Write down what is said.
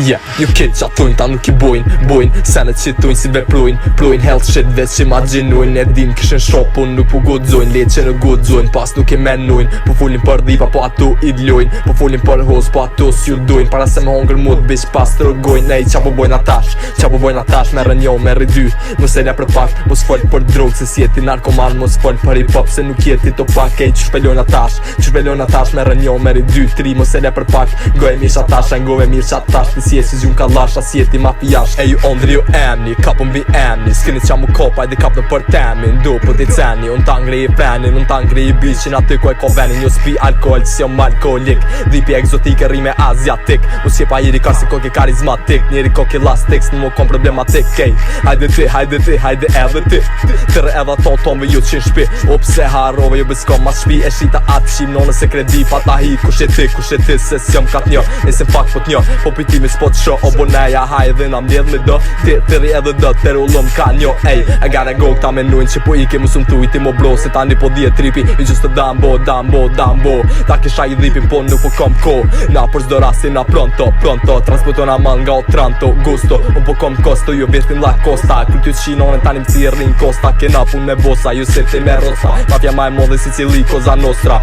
Yeah, ju kitë qatojnë, ta nuk I bojnë senet që tojnë si veprojnë health shit veç që imaginojnë. E din këshën shopun nuk po godzojnë, letë që në godzojnë, pas nuk I menojnë. Po folin për dhipa, po ato idlojnë, po folin për hoz, po ato s'ju dojnë. Para se me hongër mut, bish pas të rogojnë. Ej, qa po bojnë atash, merë njo, merë dy. Mos e le për pak, mos fol për drogë, se si jeti narkoman, mos fol për hip-hop, se nuk jeti to pak. Ej, që shpelojnë atash, merë njo, merë dy, tri. Mos e le për pak, gove mirë qatash, ngove mirë qatash. Si si gjun ka lasha, si jeti mafijash. E ju ondri ju emni, kapën bi emni. S'keni qa mu kopa, edhe kap në për temin. Do po t'i ceni, unë tangri I fenin, unë tangri I bichin. Aty ku e ko venin, jo s'pi alkohol, si jom alkoholik. Dhipi egzotike, rime aziatik. U s'jepa jiri ka si koki karizmatik. Njeri koki lastik, s'në mu kom problematik. Ej, hajde ti, hajde edhe ti. Tërë edhe tonë ju t'qin shpi. O pse harove, ju bëskom mas shpi. E shita atë qim, none se kredi pa ta hi. Kush e ti, se s'jom kat njo. Nese fakt po t'njo, po pitimi s'po t'sho. O boneja haj dhe na mdjedh me do. Tiri edhe do, tiri ullum ka njo. Ej, I gotta go, ta menujnë që po Ike mu sum tuj ti mo bro. Se tani po dhije tripi, I just të dambo. Ta kisha I dhipin, po nuk po kom ko. Na për zdo rasti na pronto. Transportona man nga Otranto, Gusto. Unë po kom kosto, ju vjetin la kosta. Kërty t'shinone tani m'ci rrin kosta. Kena pun me bosa, ju se ti me rosa. Mafja ma e modhe si cili Cosa Nostra.